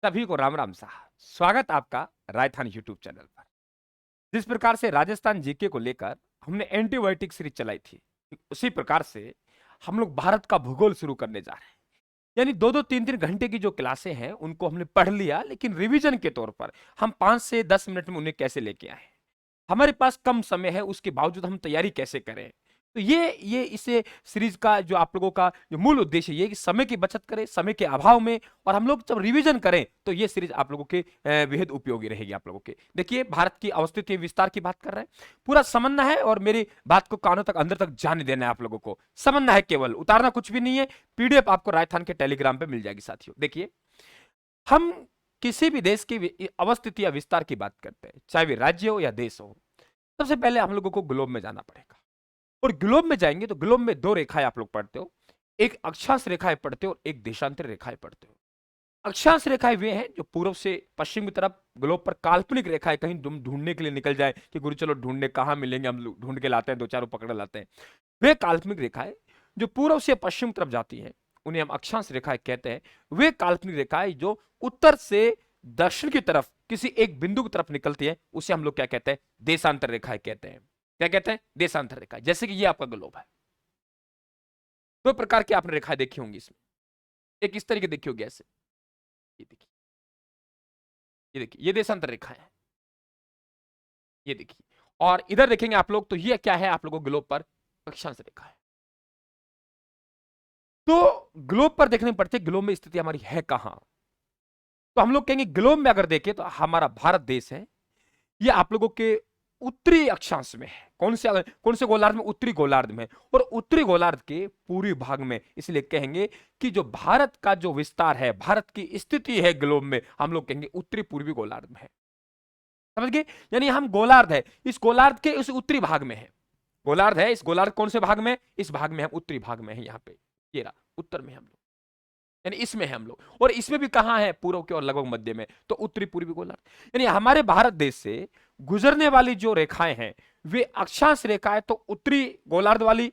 सभी को राम राम साहब। स्वागत आपका रायथान यूट्यूब चैनल पर। जिस प्रकार से राजस्थान जीके को लेकर हमने एंटीबायोटिक सीरीज चलाई थी, उसी प्रकार से हम लोग भारत का भूगोल शुरू करने जा रहे हैं। यानी दो दो तीन तीन घंटे की जो क्लासें हैं उनको हमने पढ़ लिया, लेकिन रिवीजन के तौर पर हम 5 से 10 मिनट में उन्हें कैसे लेके आए। हमारे पास कम समय है, उसके बावजूद हम तैयारी कैसे करें। तो ये इसे सीरीज का जो आप लोगों का जो मूल उद्देश्य ये कि समय की बचत करें समय के अभाव में, और हम लोग जब रिवीजन करें तो ये सीरीज आप लोगों के बेहद उपयोगी रहेगी। आप लोगों के देखिए, भारत की अवस्थिति विस्तार की बात कर रहे हैं, पूरा समझना है और मेरी बात को कानों तक अंदर तक जाने देना है। आप लोगों को समझना है, केवल उतारना कुछ भी नहीं है। पीडीएफ आपको राजस्थान के टेलीग्राम पे मिल जाएगी। साथियों देखिए, हम किसी भी देश की अवस्थिति या विस्तार की बात करते हैं, चाहे वे राज्य हो या देश हो, सबसे पहले हम लोगों को ग्लोब में जाना पड़ेगा। और ग्लोब में जाएंगे तो ग्लोब में दो रेखाएं आप लोग पढ़ते हो, एक अक्षांश रेखाएं पढ़ते हो और एक देशांतर रेखाएं पढ़ते हो। अक्षांश रेखाएं वे हैं जो पूर्व से पश्चिम की तरफ ग्लोब पर काल्पनिक रेखाएं कहीं तुम ढूंढने के लिए निकल जाए कि गुरु चलो ढूंढने कहां मिलेंगे, हम लोग ढूंढ के लाते हैं, दो चारों पकड़ लाते हैं। वे काल्पनिक रेखाएं जो पूर्व से पश्चिम तरफ जाती हैं उन्हें हम अक्षांश रेखाएं कहते हैं। वे काल्पनिक रेखाएं जो उत्तर से दक्षिण की तरफ किसी एक बिंदु की तरफ निकलती है उसे हम लोग क्या कहते हैं, देशांतर रेखाएं कहते हैं। क्या कहते हैं, देशांतर रेखा। जैसे कि ये आपका ग्लोब है, दो प्रकार की आपने रेखाएं देखी होंगी इसमें। एक इस तरीके देखी होगी ऐसे, ये देखिए, ये देखिए, ये देशांतर रेखा है, ये देखिए। और इधर देखेंगे आप लोग तो ये क्या है, आप लोगों को ग्लोब पर अक्षांश रेखा है। तो ग्लोब पर देखने पड़ते ग्लोब में स्थिति हमारी है कहां। तो हम लोग कहेंगे ग्लोब में अगर देखें तो हमारा भारत देश है, ये आप लोगों के उत्तरी अक्षांश में है। कौन से गोलार्ध में, उत्तरी गोलार्ध में। और उत्तरी गोलार्ध के पूर्वी भाग में, इसलिए कहेंगे कि जो भारत का जो विस्तार है, भारत की स्थिति है ग्लोब में, हम लोग कहेंगे उत्तरी पूर्वी गोलार्ध में है। समझ गए, यानी हम गोलार्ध है, इस गोलार्ध के उस उत्तरी भाग में है। गोलार्ध है, इस गोलार्ध कौन से भाग में, इस भाग में हम उत्तरी भाग में है। यहाँ पे ये रहा उत्तर में हम लोग, यानी इसमें है हम लोग। और इसमें भी कहां है, पूर्व के और लगभग मध्य में, तो उत्तरी पूर्वी गोलार्ध। यानी हमारे भारत देश से गुजरने वाली जो रेखाएं हैं वे अक्षांश रेखाएं तो उत्तरी गोलार्ध वाली,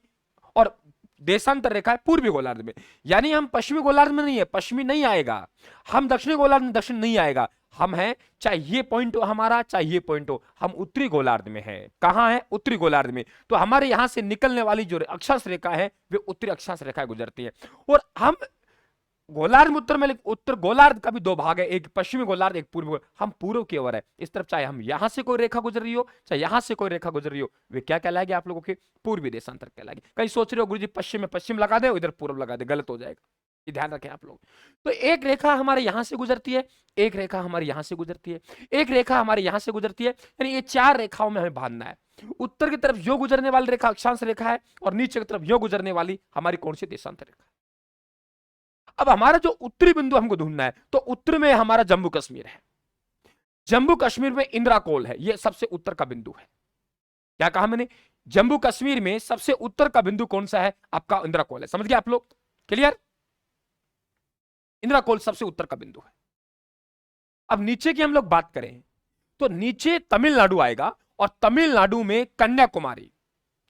और देशांतर रेखाएं पूर्वी गोलार्ध में। यानी हम पश्चिमी गोलार्ध में नहीं है, पश्चिमी नहीं आएगा। हम दक्षिणी गोलार्ध में, दक्षिण नहीं आएगा। हम हैं, चाहे ये पॉइंट हो हमारा, चाहे ये पॉइंट हो, हम उत्तरी गोलार्ध में है। कहां है, उत्तरी गोलार्ध में। तो हमारे यहां से निकलने वाली जो अक्षांश रेखा है वे उत्तरी अक्षांश रेखाएं गुजरती है। और हम गोलार्ध में उत्तर में, उत्तर गोलार्ध का भी दो भाग है, एक पश्चिमी गोलार्ध एक पूर्वी गोलार्ध। हम पूर्व की ओर है इस तरफ, चाहे हम यहां से कोई रेखा गुजर रही हो चाहे यहां से कोई रेखा गुजर रही हो, वे क्या कहलाएगी आप लोगों के, पूर्वी देशांतर कहलाएगी। कहीं सोच रहे हो गुरुजी पश्चिम में पश्चिम लगा दे, इधर पूर्व लगा दे, गलत हो जाएगा, ये ध्यान रखें आप लोग। तो एक रेखा हमारे यहां से गुजरती है, एक रेखा हमारे यहां से गुजरती है, एक रेखा हमारे यहां से गुजरती है। यानी ये चार रेखाओं में हमें बांधना है। उत्तर की तरफ जो गुजरने वाली रेखा अक्षांश रेखा है, और नीचे की तरफ जो गुजरने वाली हमारी कौन सी, देशांतर रेखा। अब हमारा जो उत्तरी बिंदु हमको ढूंढना है, तो उत्तर में हमारा जम्मू कश्मीर है। जम्मू कश्मीर में इंद्राकोल है, यह सबसे उत्तर का बिंदु है। क्या कहा मैंने, जम्मू कश्मीर में सबसे उत्तर का बिंदु कौन सा है, आपका इंद्राकोल है। समझ गए आप लोग, क्लियर। इंद्राकोल सबसे उत्तर का बिंदु है। अब नीचे की हम लोग बात करें तो नीचे तमिलनाडु आएगा, और तमिलनाडु में कन्याकुमारी,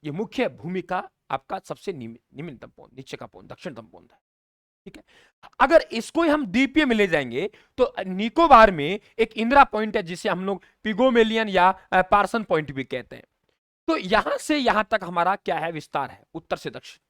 यह मुख्य भूमिका आपका सबसे निम्नतम पॉइंट, नीचे का पॉइंट, दक्षिणतम पॉइंट है। ठीक है, अगर इसको हम द्वीपीय में ले जाएंगे तो निकोबार में एक इंदिरा पॉइंट है जिसे हम लोग पिगोमेलियन या पार्सन पॉइंट भी कहते हैं। तो यहां से यहां तक हमारा क्या है, विस्तार है, उत्तर से दक्षिण।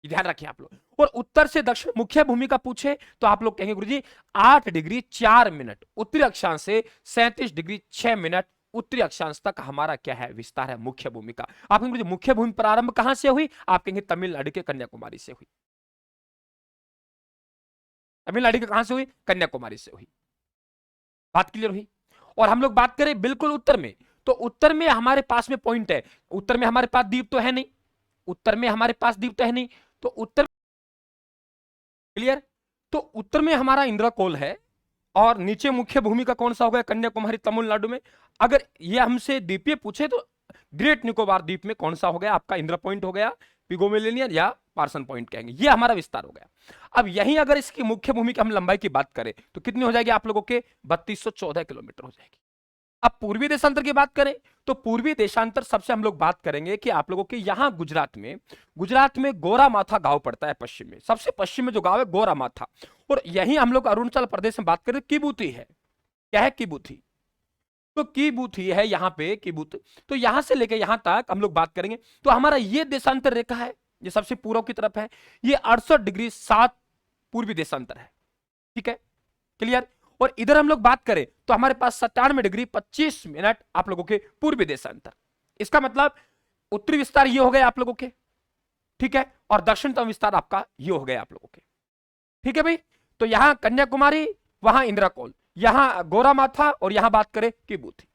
ध्यान रखिए आप लोग। और उत्तर से दक्षिण मुख्य भूमिका पूछे तो आप लोग कहेंगे गुरुजी 8 डिग्री 4 मिनट उत्तरी अक्षांश से 37 डिग्री 6 मिनट उत्तरी अक्षांश तक हमारा क्या है, विस्तार है, मुख्य भूमिका। आप कहेंगे मुख्य भूमि प्रारंभ कहां से हुई, आप कहेंगे तमिलनाडु के कन्याकुमारी से हुई। तमिलनाडु के कहां से हुई, कन्याकुमारी से हुई। बात क्लियर हुई। और हम लोग बात करें बिल्कुल उत्तर में, तो उत्तर में हमारे पास में पॉइंट है, उत्तर में हमारे पास द्वीप तो है नहीं, उत्तर में हमारे पास द्वीप तो है नहीं, तो उत्तर, क्लियर। तो उत्तर में हमारा इंद्राकोल है, और नीचे मुख्य भूमि का कौन सा हो गया, कन्याकुमारी तमिलनाडु में। अगर ये हमसे द्वीपीय पूछे तो ग्रेट निकोबार द्वीप में कौन सा हो गया, आपका इंदिरा पॉइंट हो गया, पिगोमेलियन या पार्सन पॉइंट कहेंगे, ये हमारा विस्तार हो गया। अब यहीं अगर इसकी मुख्य भूमि की हम लंबाई की बात करें तो कितनी हो जाएगी आप लोगों के, 3214 किलोमीटर हो जाएगी। अब पूर्वी देशांतर की बात करें तो पूर्वी देशांतर सबसे हम लोग बात करेंगे कि आप लोगों के यहां गुजरात में गोरा माथा गांव पड़ता है पश्चिम में, सबसे पश्चिम में जो गांव है गोरा माथा, और यही हम लोग अरुणाचल प्रदेश में बात करें किबुती है। क्या है किबुती? तो किबुती है यहाँ पे किबुत। तो यहां से लेके यहां तक हम लोग बात करेंगे तो हमारा ये देशांतर रेखा है, ये सबसे पूर्व की तरफ है, ये 68 डिग्री 7 पूर्वी देशांतर है। ठीक है, क्लियर। और इधर हम लोग बात करें तो हमारे पास 97 डिग्री 25 मिनट आप लोगों के पूर्वी देशांतर। इसका मतलब उत्तरी विस्तार ये हो गए आप लोगों के, ठीक है, और दक्षिणतम विस्तार आपका ये हो गया आप लोगों के। ठीक है भाई, तो यहां कन्याकुमारी, वहां इंदिराकोल, यहां गोरामाथा और यहां बात करें किबुती।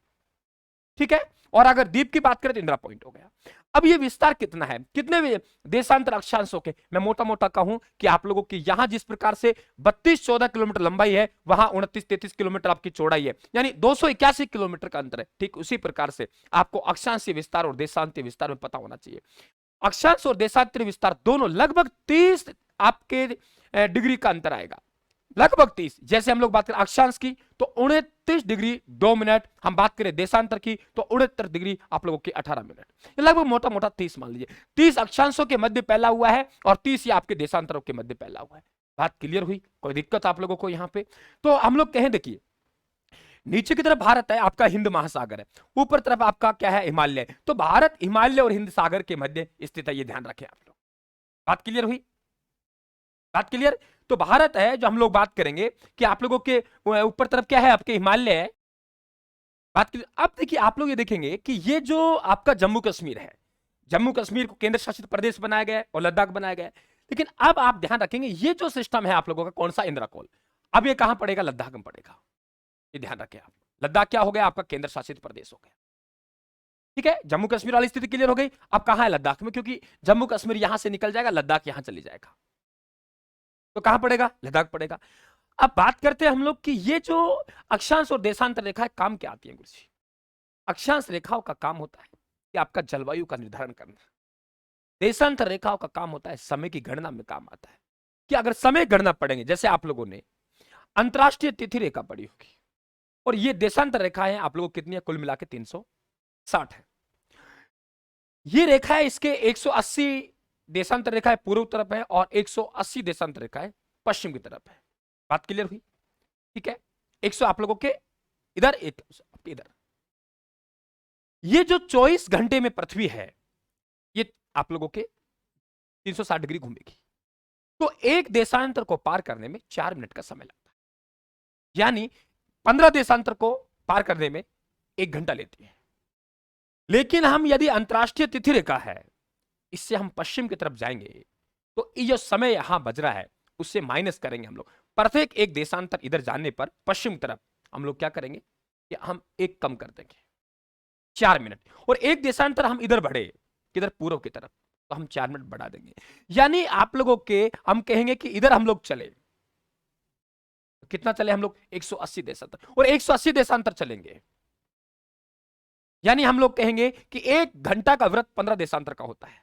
ठीक है, और अगर द्वीप की बात करें तो इंदिरा पॉइंट हो गया। अब ये विस्तार कितना है, कितने देशांतर अक्षांशों के, मैं मोटा मोटा कहूं कि आप लोगों की यहां जिस प्रकार से 32-14 किलोमीटर लंबाई है, वहां 29-33 किलोमीटर आपकी चौड़ाई है, यानी 281 किलोमीटर का अंतर है। ठीक उसी प्रकार से आपको अक्षांशीय विस्तार और देशांतीय विस्तार में पता होना चाहिए। अक्षांश और देशांतरीय विस्तार दोनों लगभग 30 आपके डिग्री का अंतर आएगा, लगभग 30। जैसे हम लोग बात करें अक्षांश की तो 29 डिग्री 2 मिनट, हम बात करें देशांतर की तो 69 डिग्री आप लोगों की 18 मिनट, लगभग मोटा मोटा 30 मान लीजिए। 30 अक्षांशों के मध्य फैला हुआ है और 30 ये आपके देशांतरों के मध्य फैला हुआ है। बात क्लियर हुई? कोई दिक्कत आप लोगों को यहाँ पे? तो हम लोग कहें, देखिए नीचे की तरफ भारत है, आपका हिंद महासागर है, ऊपर तरफ आपका क्या है, हिमालय। तो भारत हिमालय और हिंद सागर के मध्य स्थित है, ये ध्यान रखें आप लोग। बात क्लियर हुई? बात क्लियर? तो भारत है जो हम लोग बात करेंगे कि आप लोगों के ऊपर तरफ क्या है, आपके हिमालय है। बात क्लियर? अब देखिए आप लोग ये देखेंगे कि ये जो आपका जम्मू कश्मीर है, जम्मू कश्मीर को केंद्र शासित प्रदेश बनाया गया है और लद्दाख बनाया गया है। लेकिन अब आप ध्यान रखेंगे ये जो सिस्टम है आप लोगों का, कौन सा, इंद्राकोल, अब ये कहां पड़ेगा, लद्दाख में पड़ेगा। ये ध्यान रखें आप, लद्दाख क्या हो गया, आपका केंद्र शासित प्रदेश हो गया। ठीक है, जम्मू कश्मीर वाली स्थिति क्लियर हो गई। अब कहां है, लद्दाख में, क्योंकि जम्मू कश्मीर यहां से निकल जाएगा, लद्दाख यहां चली जाएगा, तो कहां पड़ेगा, लद्दाख पड़ेगा। अब बात करते हैं हम लोग कि ये जो अक्षांश और देशांतर रेखा काम क्या आती है गुरु जी? अक्षांश रेखाओं का काम होता है कि आपका जलवायु का निर्धारण करना, देशांतर रेखाओं का काम होता है समय की गणना में काम आता है कि अगर समय गणना पड़ेंगे, जैसे आप लोगों ने अंतरराष्ट्रीय तिथि रेखा पड़ी होगी, और ये देशांतर रेखाएं आप लोगों को कितनी है, कुल मिला के 360 है। ये रेखा है, इसके 180 देशांतर रेखाएं पूर्व तरफ है और 180 देशांतर रेखाएं पश्चिम की तरफ है। बात क्लियर हुई? ठीक है, 100 आप लोगों के इधर, एक इधर। ये जो 24 घंटे में पृथ्वी है, ये आप लोगों के 360 डिग्री घूमेगी। तो एक देशांतर को पार करने में 4 मिनट का समय लगता है, यानी 15 देशांतर को पार करने में 1 घंटा लेती है। लेकिन हम यदि अंतरराष्ट्रीय तिथि रेखा है, इससे हम पश्चिम की तरफ जाएंगे तो ये जो समय यहां बज रहा है उससे माइनस करेंगे हम लोग। प्रत्येक एक देशांतर इधर जाने पर पश्चिम तरफ हम लोग क्या करेंगे कि हम 1 कम कर देंगे, 4 मिनट। और एक देशांतर हम इधर बढ़े, किधर, पूर्व की तरफ, तो हम 4 मिनट बढ़ा देंगे। यानी आप लोगों के, हम कहेंगे कि इधर हम लोग चले, कितना चले हम लोग, 180 देशांतर, और 180 देशांतर चलेंगे, यानी हम लोग कहेंगे कि 1 घंटा का व्रत 15 देशांतर का होता है,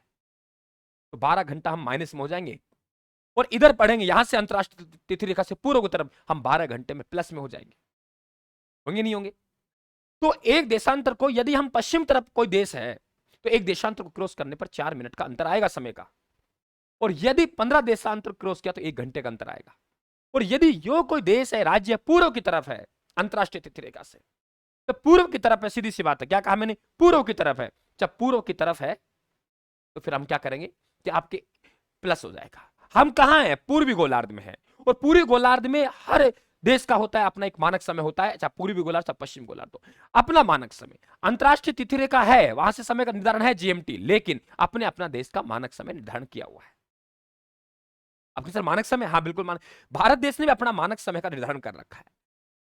तो 12 घंटा हम माइनस में हो जाएंगे। और इधर पढ़ेंगे, यहां से अंतरराष्ट्रीय तिथि रेखा से पूर्व की तरफ हम 12 घंटे में प्लस में हो जाएंगे, होंगे नहीं होंगे? तो एक देशांतर को, यदि हम पश्चिम तरफ कोई देश है तो एक देशांतर को क्रॉस करने पर 4 मिनट का अंतर आएगा समय का, और यदि 15 देशांतर क्रॉस किया तो 1 घंटे का अंतर आएगा। और यदि यो कोई देश है, राज्य पूर्व की तरफ है अंतरराष्ट्रीय तिथि रेखा से, तो पूर्व की तरफ है, सीधी सी बात है, क्या कहा मैंने, पूर्व की तरफ है। जब पूर्व की तरफ है तो फिर हम क्या करेंगे कि आपके प्लस हो जाएगा। हम कहां हैं, पूर्वी गोलार्ध में है, और पूर्वी गोलार्ध में हर देश का होता है अपना एक मानक समय होता है, चाहे पूर्वी गोलार्ध चाहे पश्चिम गोलार्ध, तो अपना मानक समय। अंतरराष्ट्रीय तिथि रेखा है, वहां से समय का निर्धारण है जीएमटी, लेकिन अपने अपना देश का मानक समय निर्धारण किया हुआ है। अपने सर मानक समय, हाँ बिल्कुल मानक, भारत देश ने भी अपना मानक समय का निर्धारण कर रखा है।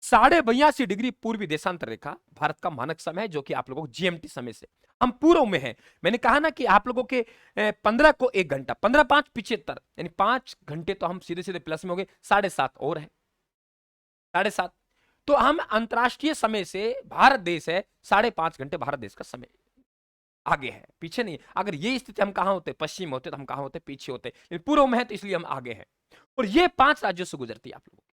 82.5 डिग्री पूर्वी देशांतर रेखा भारत का मानक समय है, जो कि आप लोगों को जीएमटी समय से, हम पूर्व में हैं। मैंने कहा ना कि आप लोगों के 15 को 1 घंटा, 15 5 75, यानी 5 घंटे तो हम सीधे सीधे प्लस में हो गए, 7.5 और है, 7.5। तो हम अंतरराष्ट्रीय समय से, भारत देश है 5.5 घंटे, भारत देश का समय आगे है, पीछे नहीं। अगर ये स्थिति हम कहां होते, पश्चिम होते, तो हम कहां होते, पीछे होते, लेकिन पूर्व में है तो इसलिए हम आगे हैं। और ये 5 राज्यों से गुजरती है आप लोगों की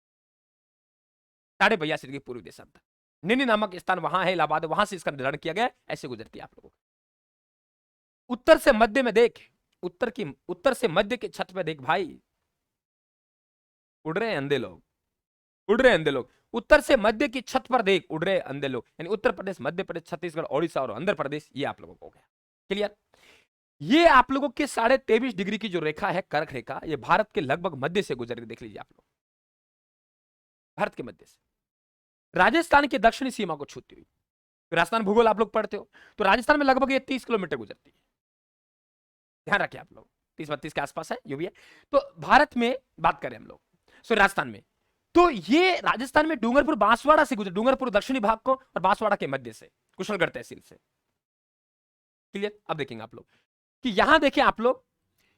82.5 डिग्री पूर्वी देशांतर। निनी नामक स्थान वहां है, इलाहाबाद, वहां से इसका निर्धारण किया गया, ऐसे गुजरती है आप लोगों को। उत्तर से मध्य में देख, उत्तर से मध्य के छत पे देख भाई, उड़ रहे हैं अंधे लोग, उड़ रहे हैं अंधे लोग। उत्तर से मध्य की छत पर देख उड़ रहे अंधे लोग, यानी उत्तर प्रदेश, मध्य प्रदेश, छत्तीसगढ़, ओडिशा और आंध्र प्रदेश, ये आप लोगों को हो गया क्लियर। ये आप लोगों के 23.5 डिग्री की जो रेखा है, कर्क रेखा, ये भारत के लगभग मध्य से गुजर रही, देख लीजिए आप लोग, भारत के मध्य से राजस्थान की दक्षिणी सीमा को छूती हुई। राजस्थान भूगोल आप लोग पढ़ते हो, तो राजस्थान में लगभग ये 30 किलोमीटर गुजरती है, ध्यान रखिए आप लोग, 30-32 के आसपास है, जो भी है। तो भारत में बात करें हम लोग, सो राजस्थान में, तो ये राजस्थान में डूंगरपुर बांसवाड़ा से गुजर, डूंगरपुर दक्षिणी भाग को और बांसवाड़ा के मध्य से, कुशलगढ़ तहसील से, क्लियर। अब देखेंगे आप लोग कि यहां देखिए आप लोग,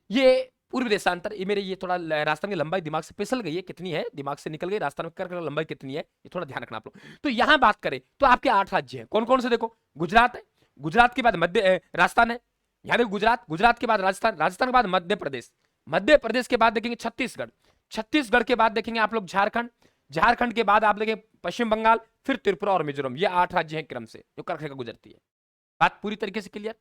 ये पूर्वी देशांतर, ये मेरे ये थोड़ा राजस्थान की लंबाई दिमाग से फिसल गई है, कितनी है दिमाग से निकल गई, राजस्थान में कर लंबाई कितनी है ये थोड़ा ध्यान रखना आप लोग। तो यहां बात करें तो आपके 8 राज्य हैं, कौन कौन से, देखो गुजरात है, गुजरात के बाद मध्य राजस्थान है, यहां देखो गुजरात, गुजरात के बाद राजस्थान, राजस्थान के बाद मध्य प्रदेश, मध्य प्रदेश के बाद देखेंगे छत्तीसगढ़, छत्तीसगढ़ के बाद देखेंगे आप लोग झारखंड, झारखंड के बाद आप देखेंगे पश्चिम बंगाल, फिर त्रिपुरा और मिजोरम। ये 8 राज्य हैं क्रम से जो कर्क रेखा गुजरती है। बात पूरी तरीके से क्लियर।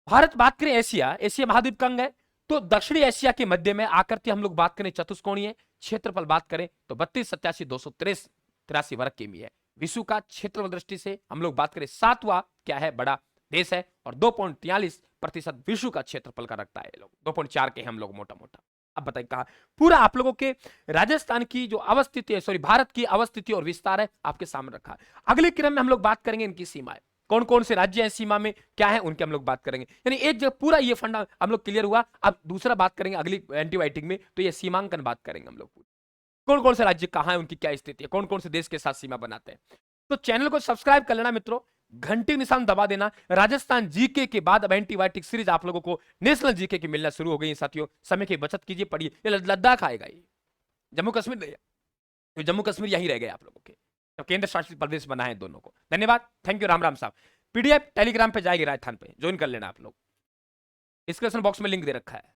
भारत बात करें एशिया, एशिया महाद्वीप का अंग है, तो दक्षिणी एशिया के मध्य में आकृति हम लोग बात करें चतुष्कोणीय, क्षेत्रफल बात करें तो 32,87,283 वर्ग किमी है। विश्व का क्षेत्रफल दृष्टि से हम लोग बात करें 7वां क्या है, बड़ा देश है, और 2.43% विश्व का क्षेत्रफल का रखता है, लोग 2.4 के हम लोग मोटा मोटा। अब बताइए कहा, पूरा आप लोगों के राजस्थान की जो अवस्थिति है, सॉरी भारत की अवस्थिति और विस्तार है आपके सामने रखा है। अगले क्रम में हम लोग बात करेंगे इनकी सीमाएं, कौन कौन से राज्य हैं सीमा में क्या है उनके हम लोग बात करेंगे, यानी एक जगह पूरा ये फंडा हम लोग क्लियर हुआ। अब दूसरा बात करेंगे अगली एंटीबायोटिक में, तो ये सीमांकन बात करेंगे हम लोग, कौन कौन से राज्य कहां है, उनकी क्या स्थिति है, कौन कौन से देश के साथ सीमा बनाते हैं। तो चैनल को सब्सक्राइब कर लेना मित्रों, घंटी निशान दबा देना। राजस्थान जीके के बाद अब एंटीबायोटिक सीरीज आप लोगों को नेशनल जीके की मिलना शुरू हो गई साथियों, समय की बचत कीजिए, पढ़िए। ये लद्दाख आएगा, ये जम्मू कश्मीर नहीं, तो जम्मू कश्मीर यहीं रह गए आप लोगों के, तो केंद्र शासित प्रदेश बना है दोनों को। धन्यवाद, थैंक यू, राम राम साहब। पीडीएफ टेलीग्राम पे जाएगी, राजस्थान पे ज्वाइन कर लेना आप लोग, डिस्क्रिप्शन बॉक्स में लिंक दे रखा है।